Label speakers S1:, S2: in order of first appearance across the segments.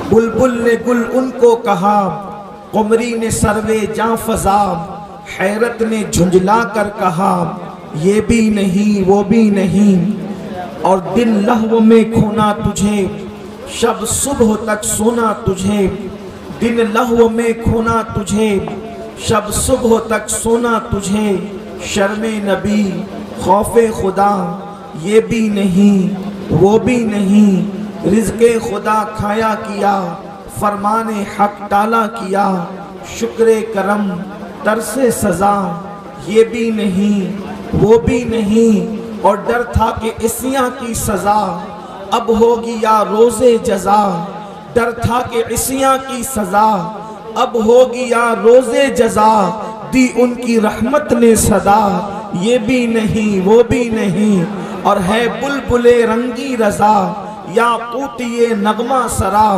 S1: بلبل نے گل ان کو کہا، قمری نے سروے جاں فضا، حیرت نے جھنجلا کر کہا یہ بھی نہیں وہ بھی نہیں، اور دن لہو میں کھونا تجھے، شب صبح تک سونا تجھے، دن لہو میں کھونا تجھے، شب صبح تک سونا تجھے، شرم نبی خوف خدا یہ بھی نہیں وہ بھی نہیں، رزق خدا کھایا کیا، فرمان حق ٹالا کیا، شکر کرم ترس سزا یہ بھی نہیں وہ بھی نہیں، اور ڈر تھا کہ عصیاں کی سزا اب ہوگی یا روز جزا، ڈر تھا کہ عصیاں کی سزا اب ہوگی یا روز جزا، دی ان کی رحمت نے صدا یہ بھی نہیں وہ بھی نہیں، اور ہے بلبل رنگی رضا یاقوتی نغمہ سرا،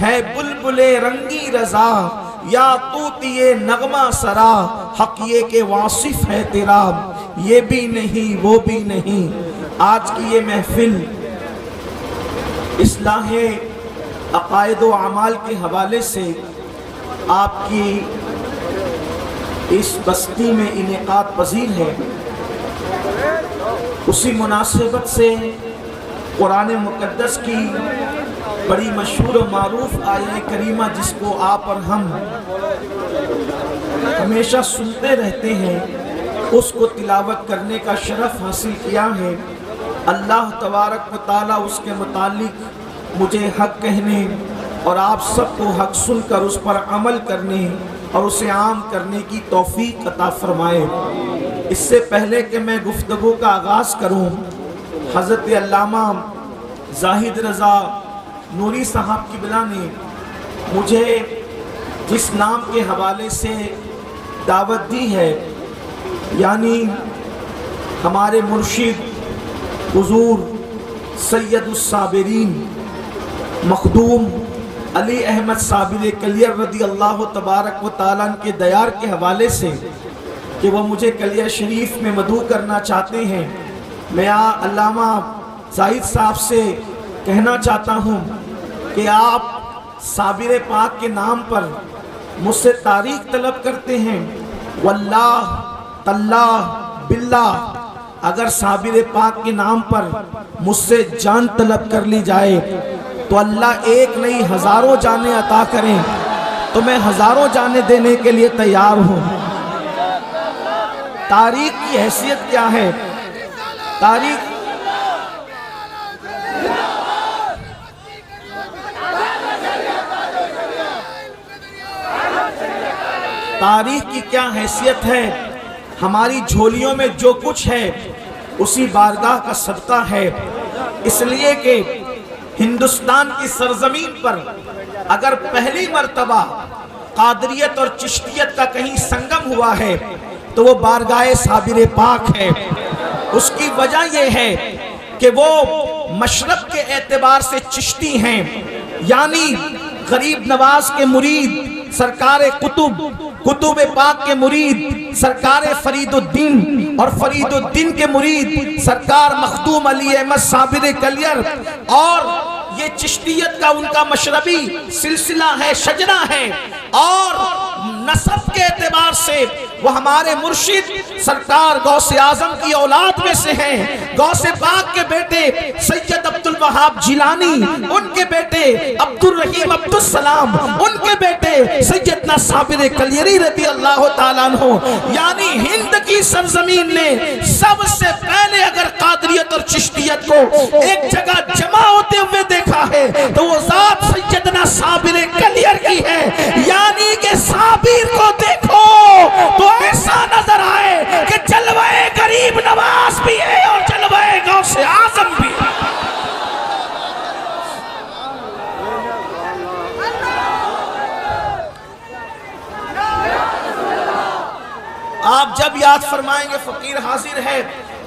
S1: ہے بلبل رنگی رضا یاقوتی نغمہ سرا، حق یہ کہ واصف ہے تیرا یہ بھی نہیں وہ بھی نہیں۔ آج کی یہ محفل اصلاح عقائد و اعمال کے حوالے سے آپ کی اس بستی میں انعقاد پذیر ہے، اسی مناسبت سے قرآن مقدس کی بڑی مشہور و معروف آیہ کریمہ جس کو آپ اور ہم ہمیشہ سنتے رہتے ہیں، اس کو تلاوت کرنے کا شرف حاصل کیا ہے۔ اللہ تبارک و تعالیٰ اس کے متعلق مجھے حق کہنے اور آپ سب کو حق سن کر اس پر عمل کرنے اور اسے عام کرنے کی توفیق عطا فرمائے۔ اس سے پہلے کہ میں گفتگو کا آغاز کروں، حضرت علامہ زاہد رضا نوری صاحب کی بلا نے مجھے جس نام کے حوالے سے دعوت دی ہے، یعنی ہمارے مرشد حضور سید الصابرین مخدوم علی احمد صابر کلیر رضی اللہ تبارک و تعالیٰ کے دیار کے حوالے سے کہ وہ مجھے کلیہ شریف میں مدعو کرنا چاہتے ہیں، میں علامہ زاہد صاحب سے کہنا چاہتا ہوں کہ آپ صابر پاک کے نام پر مجھ سے تاریخ طلب کرتے ہیں، واللہ تاللہ باللہ اگر صابر پاک کے نام پر مجھ سے جان طلب کر لی جائے تو اللہ ایک نہیں ہزاروں جانیں عطا کریں تو میں ہزاروں جانیں دینے کے لیے تیار ہوں۔ تاریخ کی حیثیت کیا ہے؟ تاریخ کی کیا حیثیت ہے؟ ہماری جھولیوں میں جو کچھ ہے اسی بارگاہ کا صدقہ ہے، اس لیے کہ ہندوستان کی سرزمین پر اگر پہلی مرتبہ قادریت اور چشتیت کا کہیں سنگم ہوا ہے تو وہ بارگاہ صابر پاک ہے۔ اس کی وجہ یہ ہے کہ وہ مشرق کے اعتبار سے چشتی ہیں، یعنی غریب نواز کے مرید سرکار قطب پاک کے مرید سرکار فرید الدین اور فرید الدین کے مرید سرکار مخدوم علی احمد صابر کلیر، اور یہ چشتیت کا ان کا مشربی سلسلہ ہے، شجرہ ہے، اور نسب کے اعتبار سے وہ ہمارے مرشد سرکار غوث اعظم کی اولاد میں سے ہیں۔ غوث پاک کے بیٹے سید عبدالوہاب جیلانی، ان کے بیٹے عبدالرحیم عبدالسلام، ان کے بیٹے سیدنا صابر کلیری رضی اللہ تعالیٰ عنہ، یعنی ہند کی سرزمین نے سب سے پہلے اگر قادریت اور چشتیت کو ایک جگہ جمع ہوتے ہوئے دیکھا ہے تو وہ ذات سیدنا صابر کلیر کی ہے، یعنی کہ صابر کو دیکھو تو ایسا نظر آئے کہ جلوہ غریب نواز بھی ہے اور جلوہ غوث اعظم بھی ہے۔ آپ جب یاد فرمائیں گے فقیر حاضر ہے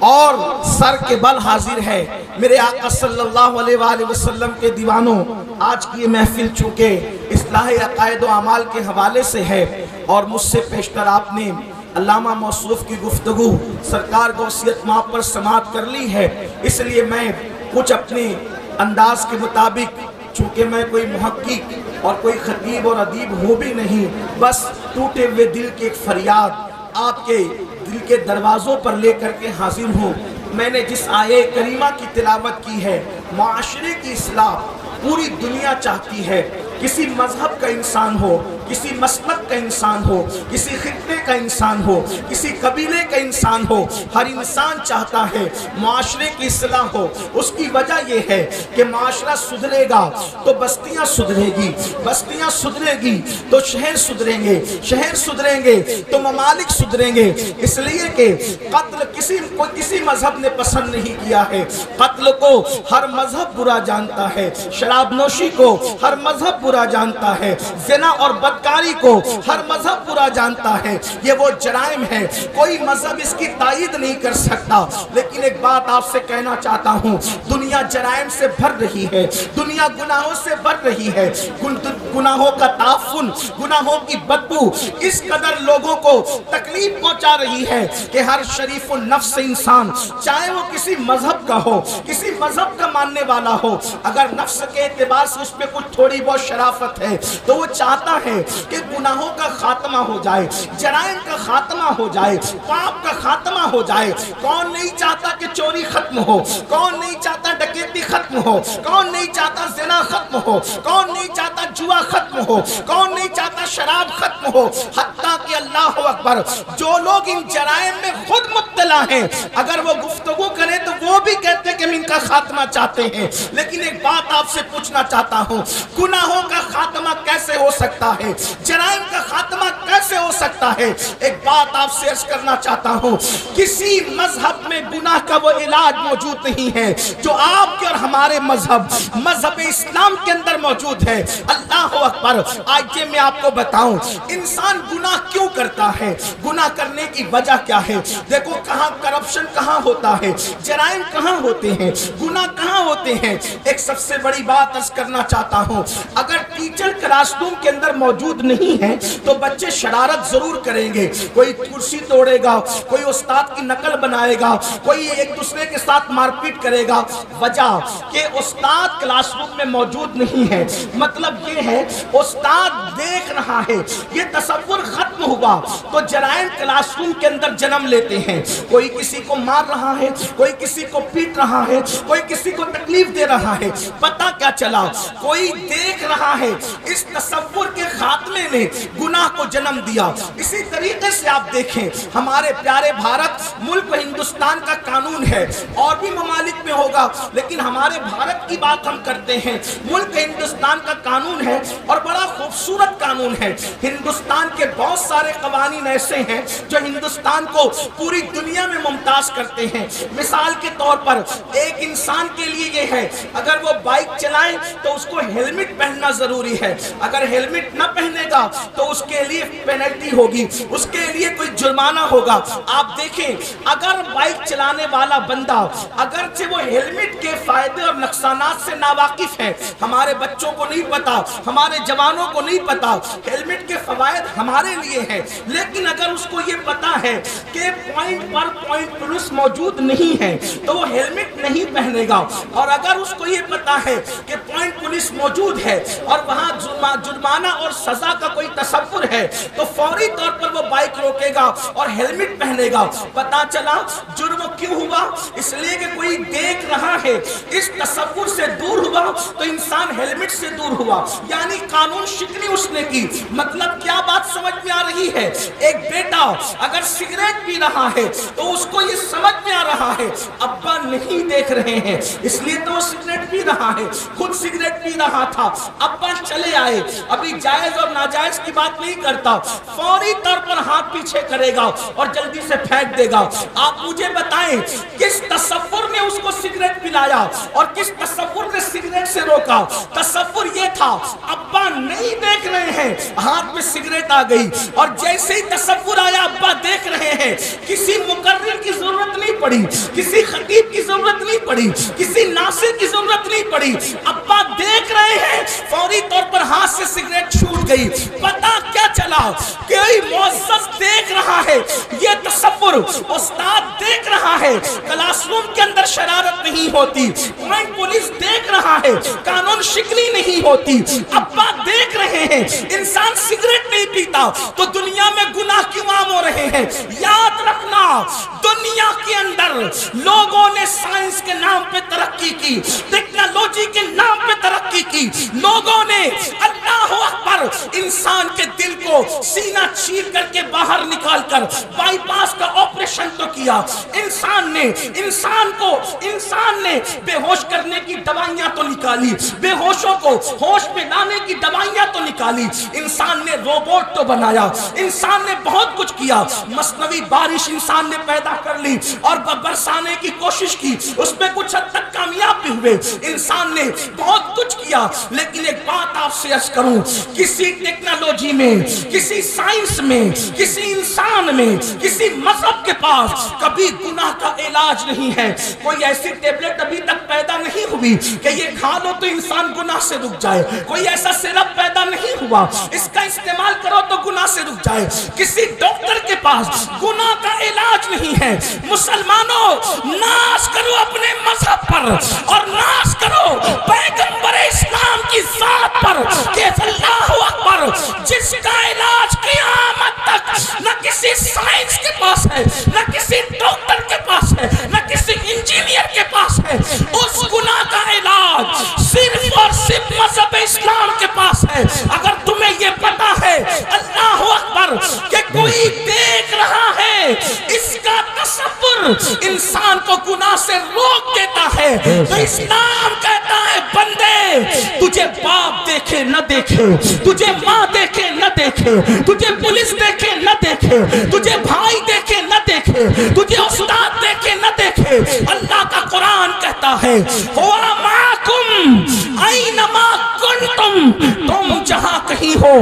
S1: اور سر کے بل حاضر ہے۔ میرے آقا صلی اللہ علیہ وآلہ وسلم کے دیوانوں، آج کی یہ محفل چونکہ اصلاح عقائد و اعمال کے حوالے سے ہے اور مجھ سے پیشتر آپ نے علامہ موصوف کی گفتگو سرکار غوثیت ماں پر سماعت کر لی ہے، اس لیے میں کچھ اپنے انداز کے مطابق چونکہ میں کوئی محقق اور کوئی خطیب اور ادیب ہوں بھی نہیں، بس ٹوٹے ہوئے دل کی ایک فریاد آپ کے دل کے دروازوں پر لے کر کے حاضر ہوں۔ میں نے جس آیے کریمہ کی تلاوت کی ہے، معاشرے کی اصلاح پوری دنیا چاہتی ہے۔ کسی مذہب کا انسان ہو، کسی مسلک کا انسان ہو، کسی خطے کا انسان ہو، کسی قبیلے کا انسان ہو، ہر انسان چاہتا ہے معاشرے کی اصلاح ہو۔ اس کی وجہ یہ ہے کہ معاشرہ سدھرے گا تو بستیاں سدھرے گی، بستیاں سدھرے گی تو شہر سدھریں گے، شہر سدھریں گے تو ممالک سدھریں گے۔ اس لیے کہ قتل کسی مذہب نے پسند نہیں کیا ہے، قتل کو ہر مذہب برا جانتا ہے، شراب نوشی کو ہر مذہب برا جانتا ہے، زنا اور بدکاری کو ہر مذہب برا جانتا ہے۔ یہ وہ جرائم ہے، کوئی مذہب اس کی تائید نہیں کر سکتا۔ لیکن ایک بات آپ سے کہنا چاہتا ہوں، دنیا جرائم سے بھر رہی ہے، دنیا گناہوں سے بھر رہی ہے۔ گناہوں کا تعفن، گناہوں کی بدبو اس قدر لوگوں کو تکلیف پہنچا رہی ہے کہ ہر شریف النفس انسان، چاہے وہ کسی مذہب کا ہو، کسی مذہب کا ماننے والا ہو، اگر نفس کے اعتبار سے اس پہ کچھ تھوڑی بہت شرافت ہے تو وہ چاہتا ہے کہ گناہوں کا خاتمہ ہو جائے، جرائم کا خاتمہ ہو جائے، پاپ کا خاتمہ ہو جائے۔ کون نہیں چاہتا کہ چوری ختم ہو؟ کون نہیں چاہتا ڈکیتی ختم ہو؟ کون نہیں چاہتا زنا ختم ہو؟ کون نہیں چاہتا جوا ختم ہو؟ کون نہیں چاہتا شراب ختم ہو؟ حتیٰ کہ اللہ اکبر، جو لوگ ان جرائم میں خود مبتلا ہیں، اگر وہ گفتگو کریں تو وہ بھی کہتے ہیں کہ ہم ان کا خاتمہ چاہتے ہیں۔ لیکن ایک بات آپ سے پوچھنا چاہتا ہوں، گناہوں کا خاتمہ کیسے ہو سکتا ہے؟ جرائم کا خاتمہ کیسے ہو سکتا ہے؟ ایک بات آپ سے عرض کرنا چاہتا ہوں، کسی مذہب میں گناہ کا وہ علاج موجود نہیں ہے جو آپ کے اور ہمارے مذہب اسلام کے اندر موجود ہے۔ اللہ اکبر۔ آج یہ میں آپ کو بتاؤں، انسان گناہ کیوں کرتا ہے، گناہ کرنے کی وجہ کیا ہے؟ دیکھو کہاں کرپشن کہاں ہوتا ہے، جرائم کہاں ہوتے ہیں، گناہ کہاں ہوتے ہیں۔ ایک سب سے بڑی بات عرض کرنا چاہتا ہوں، اگر ٹیچر کلاس روم کے اندر موجود نہیں ہے تو بچے شرارت ضرور کریں گے، کوئی کرسی توڑے گا، کوئی استاد کی نقل بنائے گا، کوئی ایک دوسرے کے ساتھ مار پیٹ کرے گا۔ وجہ کہ استاد کلاس روم میں موجود نہیں ہے، مطلب یہ ہے استاد دیکھ رہا ہے۔ یہ تصور ختم ہوا تو جرائم کلاس روم کے اندر جنم لیتے ہیں، کوئی کسی کو مار رہا ہے، کوئی کسی کو پیٹ رہا ہے، کوئی کسی کو تکلیف دے رہا ہے۔ پتہ کیا چلا؟ کوئی دیکھ رہا ہے۔ اس تصور کے خاتمے نے گناہ کو جنم دیا۔ اسی طریقے سے آپ دیکھیں، ہمارے پیارے بھارت ملک ہندوستان کا قانون ہے، اور بھی ممالک میں ہوگا لیکن ہمارے بھارت کی بات ہم کرتے ہیں۔ ملک ہندوستان کا قانون ہے اور بڑا خوبصورت قانون ہے۔ ہندوستان کے بہت سارے قوانین ایسے ہیں جو ہندوستان کو پوری دنیا میں ممتاز کرتے ہیں۔ مثال کے طور پر ایک انسان کے لیے یہ ہے، اگر وہ بائک چلائیں تو اس کو ہیلمٹ پہننا ضروری ہے، اگر ہیلمٹ نہ پہنے گا تو اس کے لیے پینلٹی ہوگی، اس کے لیے کوئی جرمانہ ہوگا۔ آپ دیکھیں، اگر بائک چلانے والا بندہ اگرچہ وہ ہیلمٹ کے فائدے اور نقصانات سے ناواقف ہے، ہمارے بچوں کو نہیں پتا، ہمارے جوانوں کو نہیں پتا ہیلمٹ کے فوائد ہمارے لیے ہیں، لیکن اگر اس کو یہ پتا ہے کہ پوائنٹ پر پوائنٹ پولیس موجود نہیں ہے تو وہ ہیلمٹ نہیں پہنے گا، اور اگر اس کو یہ پتا ہے کہ پوائنٹ پولیس موجود ہے اور وہاں جرمانہ اور سزا کا کوئی تصور ہے تو فوری طور پر وہ بائک روکے گا اور ہیلمٹ پہنے گا۔ پتا چلا جرم کیوں ہوا؟ اس لیے کہ کوئی دیکھ رہا ہے۔ اس تصور سے دور ہوا تو انسان ہیلمٹ سے دور ہوا، یعنی قانون شکنی اس نے کی۔ مطلب کیا بات سمجھ میں آ رہی ہے؟ ایک بیٹا اگر سگریٹ پی رہا ہے تو اس کو یہ سمجھ میں آ رہا ہے ابا نہیں دیکھ رہے ہیں، اس لیے تو وہ سگریٹ پی رہا ہے، خود سگریٹ پی رہا تھا، ابا چلے آئے، ابھی جائز اور ناجائز کی بات نہیں کرتا، فوری طور پر ہاتھ پیچھے کرے گا اور جلدی سے پھینک دے گا۔ آپ مجھے بتائیں کس تصور نے اس کو سگریٹ پلایا اور کس تصور نے سگریٹ سے روکا؟ تصور یہ تھا ابا نہیں دیکھ رہے ہیں، ہاتھ میں سگریٹ آ گئی، اور جیسے ہی تصور آیا ابا دیکھ رہے ہیں، کسی مقرر کی ضرورت نہیں پڑی، کسی خطیب کی ضرورت نہیں پڑی، کسی ناصر کی ضرورت نہیں پڑی، ابا دیکھ رہے ہیں، فوری طور پر ہاتھ سے سگریٹ چھوٹ گئی۔ پتہ کیا چلا؟ چلا، کوئی معزز دیکھ رہا ہے، یہ تصور استاد دیکھ رہا ہے، کلاس روم کے اندر شرارت نہیں ہوتی، پولیس دیکھ رہا ہے، قانون شکنی نہیں ہوتی، ابا دیکھ رہے ہیں، انسان سگریٹ نہیں پیتا تو دنیا میں گناہ کیوں عام ہو رہے ہیں؟ یاد رکھنا، دنیا کے اندر لوگوں نے سائنس کے نام پہ ترقی کی، ٹیکنالوجی کے نام پہ ترقی کی، لوگوں نے اللہ اکبر انسان کے دل کو سینہ چیر کر کے باہر نکال کر بائی پاس کا آپریشن تو کیا، انسان نے بے ہوش کرنے کی دوائیاں تو نکالی، بے ہوشوں کو ہوش میں لانے کی دوائیاں تو نکالی، انسان نے روبوٹ تو بنایا، انسان نے بہت کچھ کیا، مصنوعی بارش انسان نے پیدا کر لی اور برسانے کی کوشش کی، اس میں کچھ حد تک کامیاب بھی ہوئے، انسان نے بہت کچھ کیا، لیکن ایک بات آپ سے عرض کروں، کسی ٹیکنالوجی میں، کسی سائنس میں، کسی انسان میں، کسی مذہب کے پاس کبھی گناہ کا علاج نہیں ہے، کوئی ایسی ٹیبلٹ ابھی تک پیدا نہیں ہوئی کہ یہ کھا لو تو انسان گناہ سے رک جائے، کوئی ایسا سرپ پیدا نہیں ہوا اس کا استعمال کرو تو گناہ سے رک جائے، کسی ڈاکٹر کے پاس گناہ کا علاج نہیں ہے۔ مسلمانوں، ناز کرو اپنے مذہب پر اور ناز کرو پیغمبر اسلام کی ذات پر کہ اللہ اکبر، جس کا علاج قیامت تک نہ کسی سائنس کے پاس ہے، نہ کسی ڈاکٹر کے پاس ہے، نہ کسی انجینئر کے پاس ہے، اس گناہ کا علاج صرف اور صرف مذہب اسلام کے پاس ہے۔ اگر تمہیں یہ پتا ہے اللہ اکبر کہ کوئی دیکھ رہا ہے، اس کا تصور انسان کو گناہ سے روک دیتا ہے، تو اسلام کہتا ہے بندے، تجھے باپ دیکھے نہ دیکھے، تجھے ماں دیکھے نہ دیکھے، تجھے پولیس دیکھے نہ دیکھے، تجھے بھائی دیکھے نہ دیکھے، تجھے استاد دیکھے نہ دیکھے، اللہ کا قرآن کہتا ہے ہوا معکم اینما کنتم، تم جہاں کہیں ہو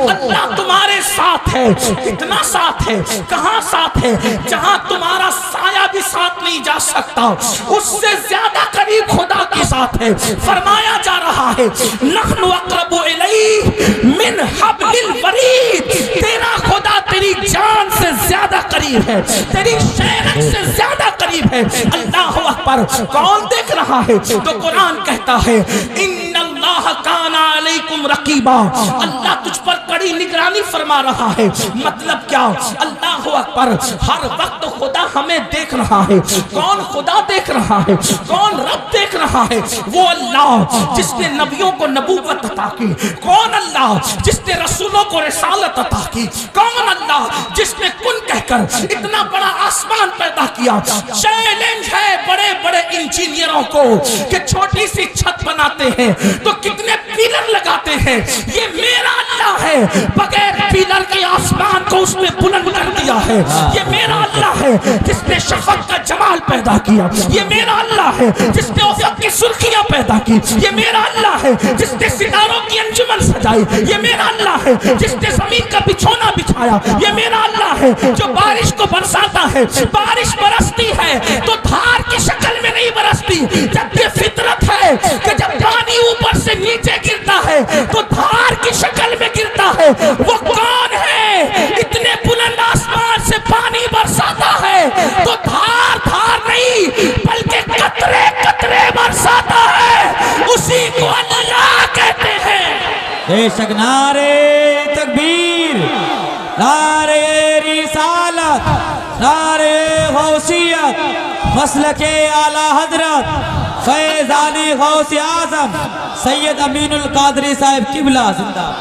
S1: اللہ تمہارے ساتھ ہے۔ کتنا ساتھ ہے؟ کہاں ساتھ ہے؟ جہاں تمہارا سایہ بھی ساتھ نہیں جا سکتا، اس سے زیادہ قریب خدا کی ساتھ ہے۔ فرمایا جا رہا ہے نحن اقرب الیہ من حبل الورید، تیرا خدا تیری جان سے زیادہ قریب ہے، تیری شہرت سے زیادہ قریب ہے۔ اللہ اکبر، کون دیکھ رہا ہے؟ تو قرآن کہتا ہے ان اللہ کان علیکم رقیبا، اللہ تجھ پر کڑی نگرانی فرما رہا ہے۔ مطلب کیا؟ اللہ اکبر، ہر وقت خدا ہمیں دیکھ رہا ہے۔ کون خدا دیکھ رہا ہے؟ کون رب دیکھ رہا ہے؟ وہ اللہ جس نے نبیوں کو نبوت عطا کی، کون اللہ جس نے رسولوں کو رسالت عطا کی، کون اللہ جس نے کن کہہ کر اتنا بڑا آسمان پیدا کیا۔ چیلنج ہے بڑے بڑے انجینئروں کو کہ چھوٹی سی چھت بناتے ہیں تو کتنے پیلر لگاتے ہیں، یہ میرا اللہ ہے، بغیر پیلر کے آسمان کو اس نے بلند کر دیا ہے۔ یہ میرا اللہ ہے جس نے شفق کا جمال پیدا کیا، یہ میرا اللہ ہے جس نے افق کی سرخیاں پیدا کی، یہ میرا اللہ ہے جس نے ستاروں کی انجمن سجائی، یہ میرا اللہ ہے جس نے زمین کا بچھونا بچھایا، یہ میرا اللہ ہے جو بارش کو برساتا ہے۔ بارش برستی ہے تو دھار کی شکل میں نہیں برستی، جب یہ فطرت ہے کہ جب پانی اوپر سے نیچے گرتا ہے تو دھار کی شکل میں گرتا ہے۔ وہ کون ہے اتنے بلند آسمان سے پانی برساتا ہے تو دھار دھار نہیں بلکہ قطرے قطرے برساتا ہے، اسی کو اللہ کہتے ہیں۔
S2: بے شک نعرے تکبیر، نعرے رسالت، نعرے غوثیت، مسلک اعلی حضرت فیضان غوث اعظم سید امین القادری صاحب قبلہ زندہ۔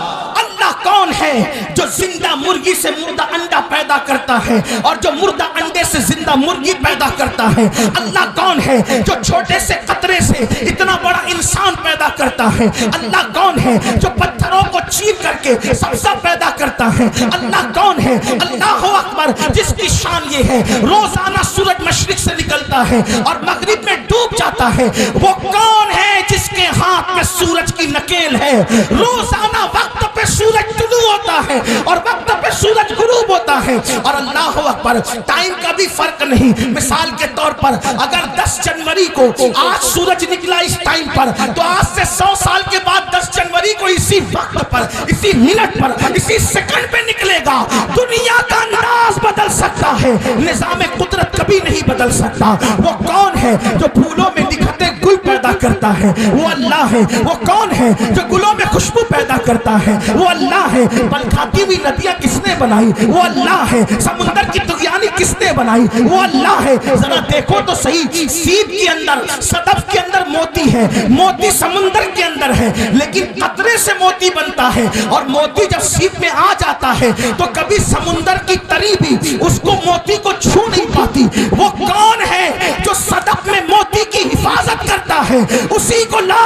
S1: اللہ کون ہے جو زندہ مرغی سے مردہ انڈا پیدا کرتا ہے اور جو مردہ انڈے سے زندہ مرغی پیدا کرتا ہے؟ اللہ کون ہے جو چھوٹے سے قطرے سے اتنا بڑا انسان پیدا کرتا ہے؟ اللہ کون ہے جو پتھروں کو چیر کر کے سبزہ پیدا کرتا ہے؟ اللہ کون ہے؟ اللہ اکبر، جس کی شان یہ ہے روزانہ سورج مشرق سے نکلتا ہے اور مغرب میں ڈوب جاتا ہے۔ وہ کون ہے جس کے ہاتھ میں سورج کی نکیل ہے، روزانہ وقت پہ پہ سورج طلوع ہوتا ہے اور وقت پہ سورج غروب ہوتا ہے، اور اللہ اکبر ٹائم کا بھی فرق نہیں۔ مثال کے طور پر اگر 10 جنوری کو آج سورج نکلا اس ٹائم پر، تو آج سے 100 سال کے بعد 10 جنوری کو اسی وقت پر، اسی منٹ پر، اسی سیکنڈ پہ نکلے گا۔ دنیا کا انداز بدل سکتا ہے، نظام قدرت کبھی نہیں بدل سکتا۔ وہ کون ہے جو پھولوں میں نکھرتے گل پیدا کرتا ہے؟ وہ اللہ ہے۔ وہ کون ہے جو گلوں میں خوشبو پیدا کرتا ہے؟ وہ اللہ ہے۔ بل کھاتی ہوئی ندیاں کس نے بنائی؟ وہ اللہ ہے۔ سمندر کی طغیانی کس نے بنائی؟ وہ اللہ ہے۔ ذرا دیکھو تو صحیح، سیب کے اندر، صدف کے اندر موتی ہے، موتی سمندر کے اندر ہے، لیکن قطرے سے موتی بنتا ہے، اور موتی جب سیب میں آ جاتا ہے تو کبھی سمندر کی تری بھی اس کو موتی کو چھو نہیں پاتی۔ وہ کون ہے جو صدف میں موتی کی حفاظت کرتا ہے؟ اسی کو لا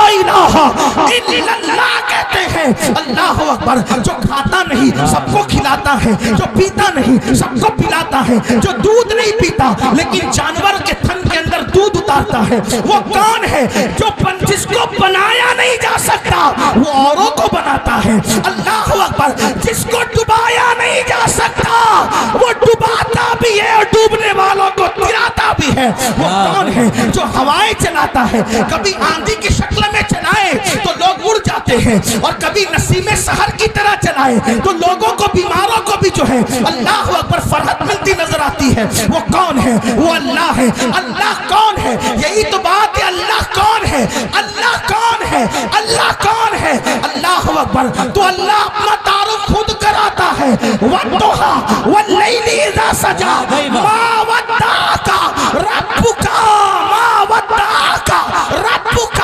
S1: الہ الا اللہ کہتے ہیں۔ اللہ اکبر، جو کھاتا نہیں سب کو کھلاتا ہے، جو پیتا نہیں سب کو پلاتا ہے، جو دودھ نہیں پیتا لیکن جانور کے تھن کے اندر دودھ اتارتا ہے۔ وہ کون ہے جو جس کو بنایا نہیں جا سکتا وہ اوروں کو بناتا ہے؟ اللہ اکبر، جس کو ڈبایا نہیں جا سکتا وہ ڈباتا بھی ہے اور ڈوبنے والوں کو گراتا بھی ہے۔ وہ کون ہے جو ہوائیں چلاتا ہے؟ کبھی آندھی کی شکل میں چلائے تو لوگ اڑ جاتے ہیں، اور کبھی نسیم سحر کی طرح چلائے تو لوگوں کو، بیماروں کو بھی جو ہے اللہ اکبر فرحت ملتی نظر آتی ہے۔ وہ کون ہے؟ وہ اللہ ہے۔ اللہ کون ہے؟ یہی تو بات ہے، اللہ کون ہے؟ اللہ کون ہے؟ اللہ کون ہے؟ اللہ اکبر، تو اللہ اپنا تعارف خود کراتا ہے۔ وَالضُّحَىٰ وَاللَّيْلِ إِذَا سَجَىٰ مَا وَدَّعَكَ رَبُّكَ مَا وَدَّعَكَ رَبُّكَ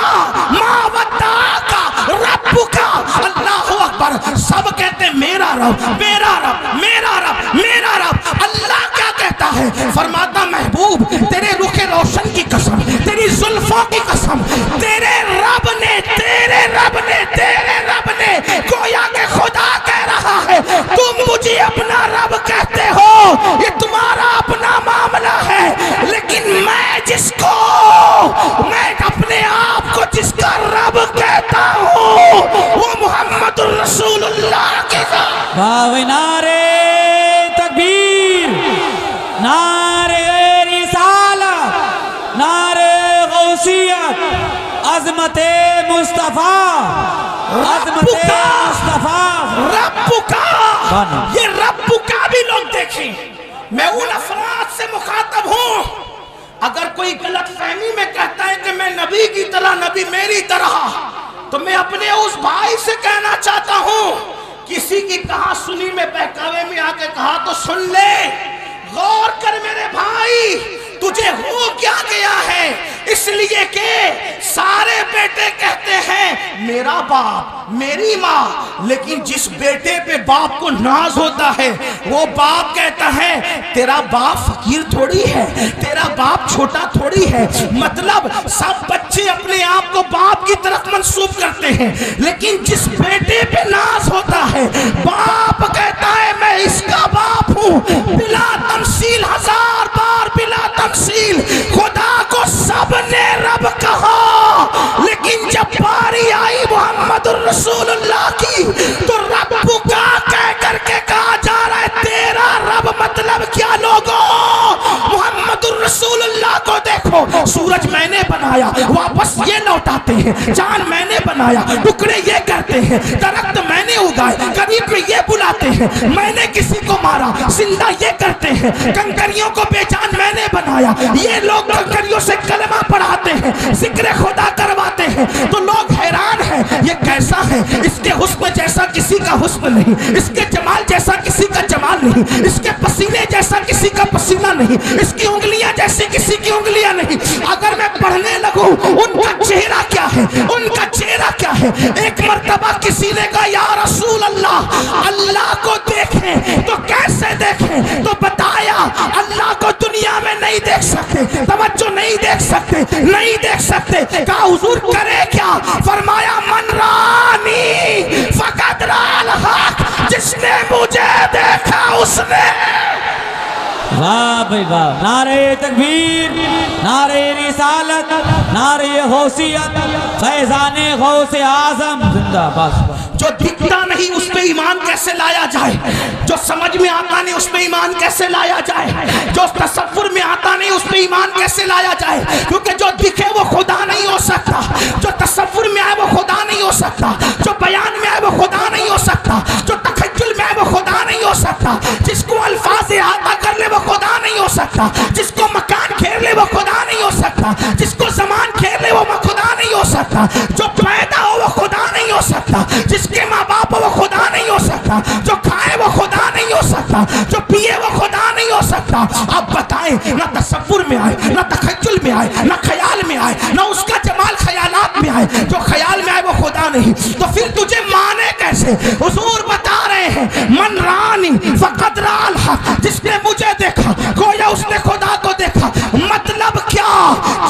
S1: مَا وَدَّعَكَ رَبُّكَ۔ اللہ اکبر، سب کہتے ہیں میرا رب، میرا رب، میرا رب، میرا رب۔ اللہ کیا کہتا ہے؟ فرماتا محبوب تیرے رخ روشن کی قسم، تیری زلفوں کی قسم، تیرے رب نے، تیرے رب نے، تیرے رب نے، گویا کہ خدا کہہ رہا ہے تم مجھے اپنا رب کہتے ہو، یہ تمہارا اپنا معاملہ ہے، لیکن میں جس کو، میں اپنے آپ کو جس کا رب کہتا ہوں وہ محمد الرسول اللہ کی ذات۔
S2: باوے نعرے تکبیر، نعرے رسالت، نعرے غوثیت، عظمت مصطفیٰ، عظمت مصطفیٰ۔
S1: رب کا، یہ رب کا بھی لوگ دیکھیں۔ میں ان افراد سے مخاطب ہوں، اگر کوئی غلط فہمی میں کہتا ہے کہ میں نبی کی طرح، نبی میری طرح، تو میں اپنے اس بھائی سے کہنا چاہتا ہوں، کسی کی کہا سنی میں بہکاوے میں آ کے کہا تو سن لے، غور کر میرے بھائی، تجھے ہو کیا گیا ہے؟ اس لیے کہ سارے بیٹے کہتے ہیں میرا باپ، میری ماں، لیکن جس بیٹے پہ باپ کو ناز ہوتا ہے وہ باپ کہتا ہے تیرا باپ فقیر تھوڑی ہے، تیرا باپ چھوٹا تھوڑی ہے۔ مطلب سب بچے اپنے آپ کو باپ کی طرف منسوب کرتے ہیں، لیکن جس بیٹے پہ ناز ہوتا ہے باپ کہتا ہے میں اس کا باپ ہوں، بلا تمثیل، ہزار بار بلا تمثیل۔ خدا کو سب نے رب کہا، لیکن جب باری آئی محمد الرسول اللہ کی تو رب کا کہہ کر کے کہا جا رہا ہے تیرا رب مطلب کیا؟ لوگوں محمد الرسول اللہ کو دیکھو، سورج میں نے بنایا واپس یہ لوٹاتے ہیں، چاند میں نے بنایا ٹکڑے یہ کرتے ہیں، درخت میں نے اگائے قریب میں یہ بلاتے ہیں، میں نے کسی کو مارا زندہ یہ کرتے ہیں، کنکریوں کو بے جان میں نے بنایا، یہ لوگ کنکریوں سے کلمہ پڑھاتے ہیں، ذکر خدا کرواتے ہیں، تو لوگ حیران ہیں یہ کیسا ہے؟ اس کے حسن جیسا کسی کا حسن نہیں، اس کے جمال جیسا کسی کا جمال نہیں، اس کے پسینے جیسا کسی کا پسینہ نہیں، اس کی انگلیاں جیسی کسی کی انگلیاں نہیں۔ اگر میں پڑھنے لگوں ان کا چہرہ کیا ہے، ان کا چہرہ کیا ہے؟ ایک مرتبہ کسی نے کہا یا رسول اللہ، اللہ کو دیکھیں تو کیسے دیکھیں؟ تو بتایا اللہ کو دنیا میں نہیں دیکھ سکتے، توجہ نہیں دیکھ سکتے، نہیں دیکھ سکتے۔ کہا حضور کرے کیا؟ فرمایا من رانی فقط رأى الحق، جس نے مجھے دیکھا اس نے
S2: واہ بھائی واہ، نعرہ تکبیر، نعرہ رسالت، نعرہ غوثیت، فیضان غوث اعظم زندہ باد۔
S1: جو دکھتا نہیں اس پہ ایمان کیسے لایا جائے، جو سمجھ میں آتا نہیں اس پہ ایمان کیسے لایا جائے، جو تصور میں آتا نہیں اس پہ ایمان کیسے لایا جائے، کیونکہ جو دکھے وہ خدا نہیں ہو سکتا، جو تصور میں آئے وہ خدا نہیں ہو سکتا، جو بیان میں آئے وہ خدا نہیں ہو سکتا، جو تخیل میں آئے وہ خدا نہیں ہو سکتا، جس کو الفاظ احاطہ کر لے وہ خدا نہیں ہو سکتا، جس کو مکان گھیر لے وہ خدا نہیں ہو سکتا، جس کو زمان گھیر لے وہ خدا نہیں ہو سکتا، جو پیدا ہو وہ خدا نہیں ہو سکتا، جس کے ماں باپ وہ خدا نہیں ہو سکتا، جو کھائے وہ خدا نہیں ہو سکتا، جو پیے وہ خدا نہیں ہو سکتا۔ آپ بتائیں، نہ تصور میں آئے، نہ تخیل میں آئے، نہ خیال میں آئے، نہ اس کا جمال خیالات میں آئے، جو خیال میں آئے وہ خدا نہیں، تو پھر تجھے مانے کیسے؟ حضور بتا رہے ہیں من رانی فقد رأى الحق، جس نے مجھے دیکھا گویا اس نے خدا کو دیکھا۔ مطلب کیا؟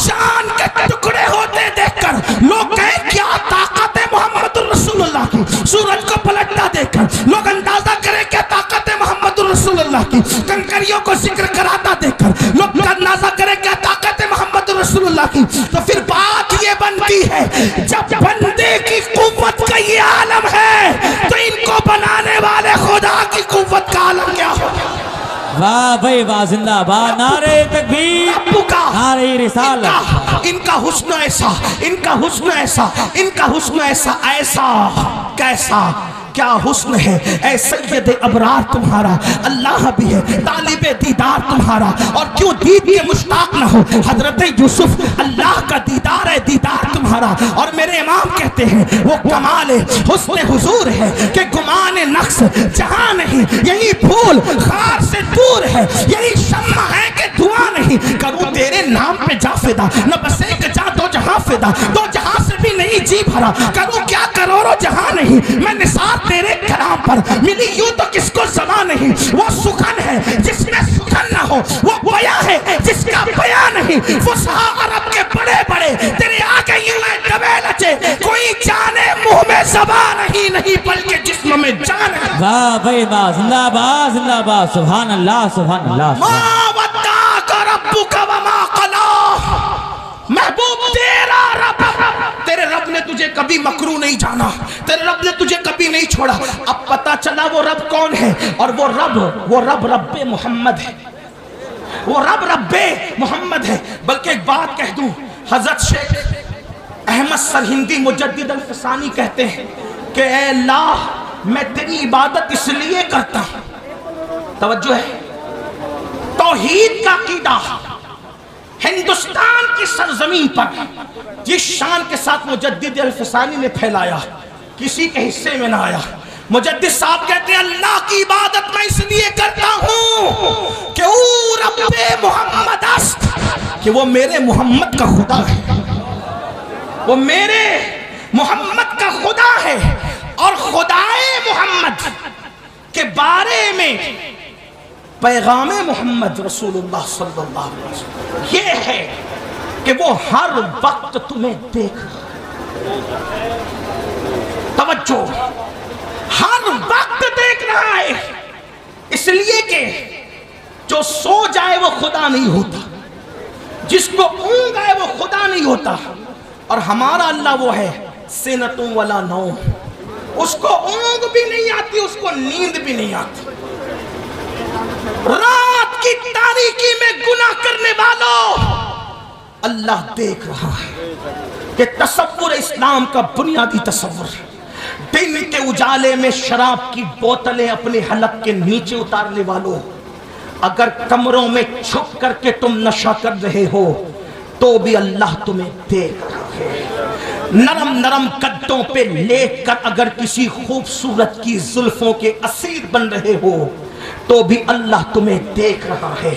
S1: جان کے ٹکڑے ہوتے دیکھ کر لوگ کہیں کیا طاقت ہے محمد رسول اللہ کی، سورج کو پلٹتا دیکھ کر لوگ اندازہ کریں کیا طاقت ہے محمد رسول اللہ کی، کنکریوں کو ذکر کراتا دیکھ کر لوگ اندازہ کریں کیا طاقت ہے محمد رسول اللہ کی۔ تو پھر بات یہ بنتی ہے جب بندے کی قوت کا یہ عالم ہے تو ان کو بنانے والے خدا کی قوت کا عالم کیا ہوگا؟
S2: واہ بھائی واہ، زندہ باد، نعرہ تکبیر، نعرہ رسالت۔
S1: ان کا حسن ایسا، ان کا حسن ایسا، ان کا حسن ایسا، ایسا کیسا کیا حسن ہے اے سید ابرار تمہارا، اللہ بھی ہے طالب دیدار تمہارا، اور کیوں دید کے مشتاق نہ ہو حضرت یوسف، اللہ کا دیدار ہے دیدار تمہارا۔ اور میرے امام کہتے ہیں وہ کمال حسن حضور ہے کہ گمان نقص جہاں نہیں، یہی پھول خار سے دور ہے، یہی شمع ہے کہ دعا نہیں، کروں تیرے نام پہ جا فدا، نہ بس ایک جا دو جہاں فدا، دو جہاں سے بھی نہیں جی بھرا، کروں کیا کروڑوں جہاں نہیں، میں نثار تیرے کلام پر ملی یوں تو کس کو زبان نہیں۔ وہ سخن ہے جس میں سخن نہ ہو، وہ بیاں ہے جس کا بیاں نہیں، فصحا عرب کے بڑے بڑے تیرے آگے یوں میں دبے لچے، کوئی جانے منہ میں زبان نہیں بلکہ جسم میں جان ہے۔
S2: واہ بھائی واہ، زندہ باد، زندہ باد، سبحان اللہ سبحان اللہ۔
S1: ما ودعک ربک وما قلی، محبوب تیرا رب، تیرے رب نے تجھے کبھی مکرو نہیں جانا، تیرے رب نے تجھے کبھی نہیں چھوڑا۔ اب پتا چلا وہ رب کون ہے، اور وہ رب رب محمد ہے، وہ رب محمد ہے۔ بلکہ ایک بات کہہ دوں، حضرت شیخ احمد سرہندی مجدد الفسانی کہتے ہیں کہ اے اللہ میں تیری عبادت اس لیے کرتا ہوں، توجہ ہے، توحید کا عقیدہ ہندوستان کی سرزمین پر جس شان کے ساتھ مجدد الفسانی نے پھیلایا کسی کے حصے میں نہ آیا۔ مجدد صاحب کہتے ہیں اللہ کی عبادت میں اس لیے کرتا ہوں کہ او رب محمد است، کہ وہ میرے محمد کا خدا ہے، وہ میرے محمد کا خدا ہے، اور خدائے محمد کے بارے میں پیغام محمد رسول اللہ صلی اللہ علیہ وسلم یہ ہے کہ وہ ہر وقت تمہیں دیکھ رہا ہے، توجہ، ہر وقت دیکھ رہا ہے، اس لیے کہ جو سو جائے وہ خدا نہیں ہوتا، جس کو اونگ آئے وہ خدا نہیں ہوتا، اور ہمارا اللہ وہ ہے سنتوں ولا نوم، اس کو اونگ بھی نہیں آتی، اس کو نیند بھی نہیں آتی۔ رات کی تاریکی میں گناہ کرنے والوں اللہ دیکھ رہا ہے کہ تصور اسلام کا بنیادی تصور، دن کے اجالے میں شراب کی بوتلیں اپنے حلق کے نیچے اتارنے والوں، اگر کمروں میں چھپ کر کے تم نشہ کر رہے ہو تو بھی اللہ تمہیں دیکھ رہا ہے۔ نرم نرم قدوں پہ لیٹ کر اگر کسی خوبصورت کی زلفوں کے اسیر بن رہے ہو تو بھی اللہ تمہیں دیکھ رہا ہے۔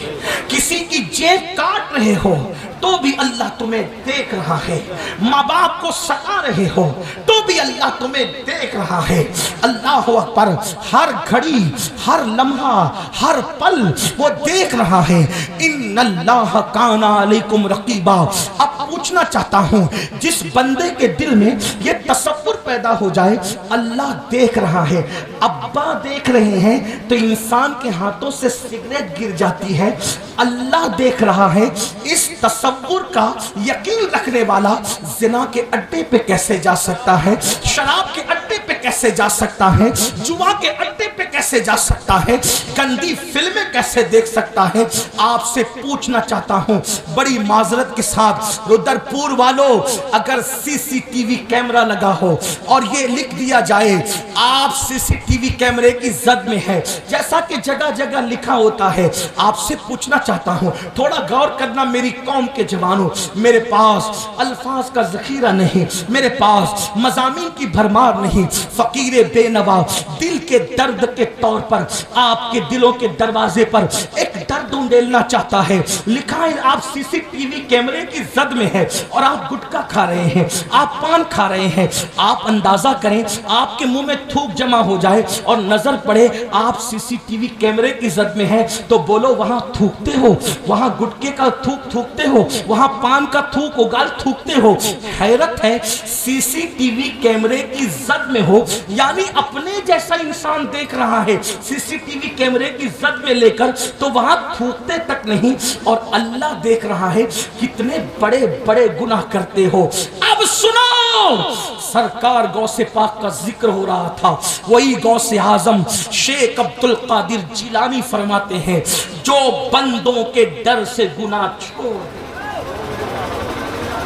S1: کسی کی جیب کاٹ رہے ہو تو بھی اللہ تمہیں دیکھ رہا ہے، ماں باپ کو ستا رہے ہو تو بھی اللہ تمہیں دیکھ رہا ہے۔ اللہ اکبر، ہر گھڑی، ہر لمحہ، ہر پل وہ دیکھ رہا ہے۔ ان اللہ کان علیکم رقیبا۔ اب پوچھنا چاہتا ہوں، جس بندے کے دل میں یہ تصور پیدا ہو جائے اللہ دیکھ رہا ہے، ابا دیکھ رہے ہیں تو انسان کے ہاتھوں سے سگریٹ گر جاتی ہے، اللہ دیکھ رہا ہے، اس تصور کا یقین رکھنے والا زنا کے اڈے پہ کیسے جا سکتا ہے، شراب کے اڈے پہ کیسے جا سکتا ہے، جوا کے اڈے پہ کیسے جا سکتا ہے، گندی فلمیں کیسے دیکھ سکتا ہے؟ آپ سے پوچھنا چاہتا ہوں بڑی معذرت کے ساتھ، رودرپور والوں، اگر سی سی ٹی وی کیمرہ لگا ہو اور یہ لکھ دیا جائے آپ سی سی ٹی وی کیمرے کی زد میں ہے، جیسا کہ جگہ جگہ لکھا ہوتا ہے، آپ سے پوچھنا چاہتا ہوں تھوڑا غور کرنا میری قوم کے جوانوں، میرے پاس الفاظ کا ذخیرہ نہیں، میرے پاس مضامین کی بھرمار نہیں، فقیر بے نوا دل کے درد کے طور پر آپ کے دلوں کے دروازے پر ایک درد انڈیلنا چاہتا ہے۔ لکھا ہے آپ سی سی ٹی وی کیمرے کی زد میں ہے اور آپ گٹکا کھا رہے ہیں، آپ پان کھا رہے ہیں، آپ اندازہ کریں آپ کے منہ میں تھوک جمع ہو جائے اور نظر پڑے آپ سی سی ٹی وی کیمرے کی زد میں ہیں تو بولو وہاں تھوکتے ہو، وہاں گٹکے کا تھوک تھوکتے ہو، وہاں پان کا تھوک اگال تھوکتے ہو؟ حیرت ہے، سی سی ٹی وی کیمرے کی زد میں ہو، یعنی اپنے جیسا انسان دیکھ رہا ہے سی سی ٹی وی کیمرے کی زد میں لے کر، تو وہاں تھوکتے تک نہیں، اور اللہ دیکھ رہا ہے کتنے بڑے بڑے گناہ کرتے ہو۔ اب سنو، سرکار غوث پاک کا ذکر ہو رہا تھا، وہی غوث اعظم شیخ عبد القادر جیلانی فرماتے ہیں جو بندوں کے ڈر سے گناہ چھوڑ دے،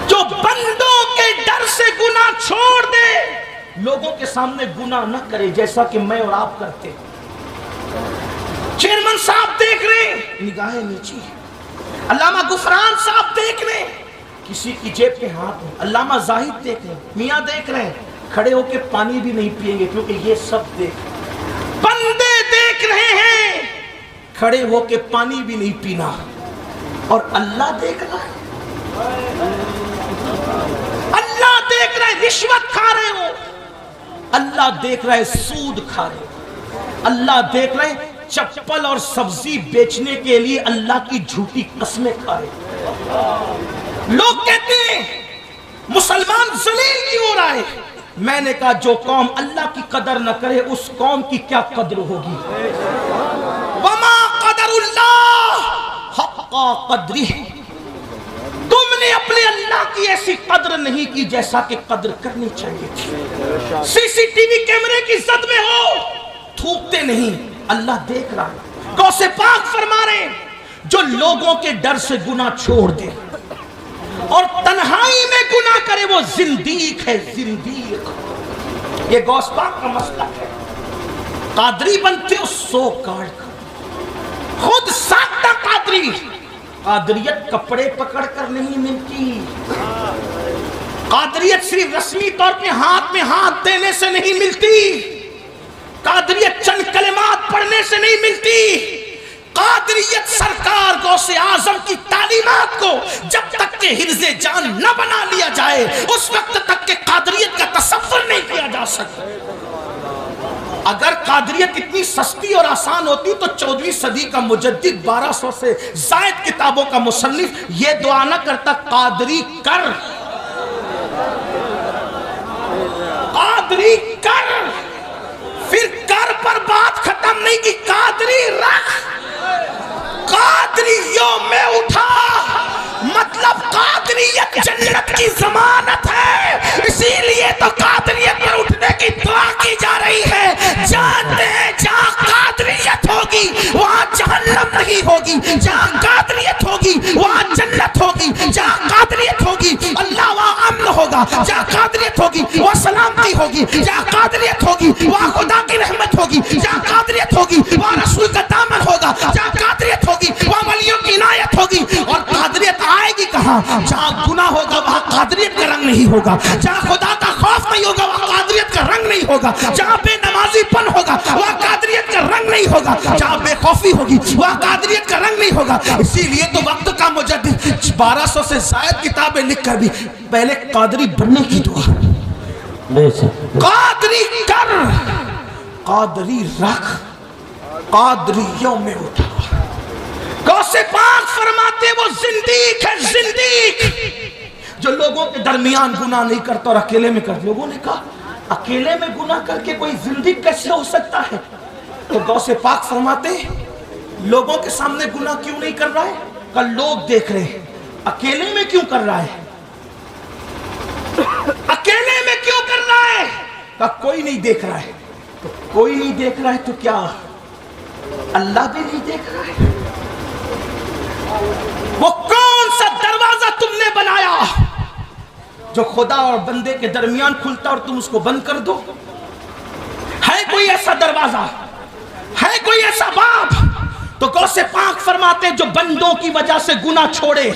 S1: جو بندوں کے ڈر سے گناہ چھوڑ دے، لوگوں کے سامنے گناہ نہ کرے جیسا کہ میں اور آپ کرتے۔ چیئرمین صاحب دیکھ رہے ہیں، نگاہیں نیچی، علامہ غفران صاحب دیکھ رہے ہیں، کسی کی جیب کے ہاتھ میں، علامہ زاہد دیکھ رہے ہیں، میاں دیکھ رہے ہیں، کھڑے ہو کے پانی بھی نہیں پیئیں گے کیونکہ یہ سب دیکھ رہے ہیں۔ بندے دیکھ رہے ہیں، کھڑے ہو کے پانی بھی نہیں پینا، اور اللہ دیکھ رہا ہے، اللہ دیکھ رہا ہے رشوت کھا رہے ہو، اللہ دیکھ رہا ہے سود کھا رہے ہو، اللہ دیکھ رہے ہیں چپل اور سبزی بیچنے کے لیے اللہ کی جھوٹی قسمیں کھا رہے ہو۔ لوگ کہتے ہیں مسلمان ذلیل کیوں ہو رہا ہے؟ میں نے کہا جو قوم اللہ کی قدر نہ کرے اس قوم کی کیا قدر ہوگی؟ وما قدر اللہ حق قدرہ، تم نے اپنے اللہ کی ایسی قدر نہیں کی جیسا کہ قدر کرنی چاہیے تھی۔ سی سی ٹی وی کیمرے کی زد میں ہو، تھوکتے نہیں، اللہ دیکھ رہا ہے۔ غوث پاک فرما رہے ہیں جو لوگوں کے ڈر سے گناہ چھوڑ دے اور تنہائی میں گناہ کرے وہ زندیق ہے، زندیق۔ یہ غوث پاک کا مسلک ہے۔ قادری بنتے ہو سو کارڈ کا، خود ساختہ قادری۔ قادریت کپڑے پکڑ کر نہیں ملتی، قادریت صرف رسمی طور پہ ہاتھ میں ہاتھ دینے سے نہیں ملتی، قادریت چند کلمات پڑھنے سے نہیں ملتی، قادریت سرکار غوث اعظم کی تعلیمات کو جب تک کہ حفظ جان نہ بنا لیا جائے اس وقت تک کہ قادریت کا تصور نہیں کیا جا سکتا۔ اگر قادریت اتنی سستی اور آسان ہوتی تو 14ویں صدی کا مجدد 1200 سے زائد کتابوں کا مصنف یہ دعا نہ کرتا قادری کر، قادری کر، پھر کر پر بات ختم نہیں کی، قادری رکھ، قادریوں میں اٹھا، مطلب قادریت جنت کی ضمانت ہے، اسی لیے تو قادریت پر اٹھنے کی دعا کی جا رہی ہے۔ جانتے ہیں جہاں قادریت ہوگی وہاں جہنم نہیں ہوگی، جہاں قادریت ہوگی وہاں جنت ہوگی، جہاں قادریت ہوگی اللہ وہاں امن ہوگا، جہاں قادریت ہوگی وہاں سلامتی ہوگی، جہاں قادریت ہوگی وہاں خدا کی رحمت ہوگی، جہاں قادریت ہوگی وہاں رسول کا دامن ہوگا، جہاں قادریت ہوگی وہاں ولیوں کی عنایت ہوگی۔ اور قادریت آئے گی کہاں؟ جہاں گناہ ہوگا وہاں قادریت کا رنگ نہیں ہوگا، جہاں خدا کا خوف نہیں ہوگا وہاں قادریت کا رنگ نہیں ہوگا، جہاں بے نمازی نمازی پن ہوگا وہاں قادریت کا رنگ نہیں ہوگا، جہاں بے خوفی ہوگی وہاں قادریت کا رنگ نہیں ہوگا۔ اسی لیے تو وقت کا مجدد 1200 سے زائد کتابیں لکھ کر بھی پہلے قادری بننے کی دعا، قادری کر، قادری رکھ، قادریوں میں اٹھا۔ غوث پاک فرماتے وہ زندیق ہے، زندیق جو لوگوں کے درمیان گناہ نہیں کرتا اور اکیلے میں کرتا۔ لوگوں نے کہا اکیلے میں گناہ کر کے کوئی زندیق کیسے ہو سکتا ہے؟ تو غوث پاک فرماتے لوگوں کے سامنے گناہ کیوں نہیں کر رہا ہے؟ کہ لوگ دیکھ رہے ہیں۔ اکیلے میں کیوں کر رہا ہے؟ اکیلے میں کیوں کر رہا ہے؟ کہ کوئی نہیں دیکھ رہا ہے۔ تو کوئی نہیں دیکھ رہا ہے تو کیا اللہ بھی نہیں دیکھ رہا ہے؟ وہ کون سا دروازہ تم نے بنایا جو خدا اور بندے کے درمیان کھلتا اور تم اس کو بند کر دو؟ ہے کوئی ایسا دروازہ؟ ہے کوئی ایسا باب؟ تو غوث پاک فرماتے جو بندوں کی وجہ سے گناہ چھوڑے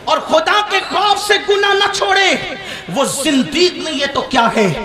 S1: اور خدا کے خوف سے گناہ نہ چھوڑے وہ زندیق نہیں ہے تو کیا ہے؟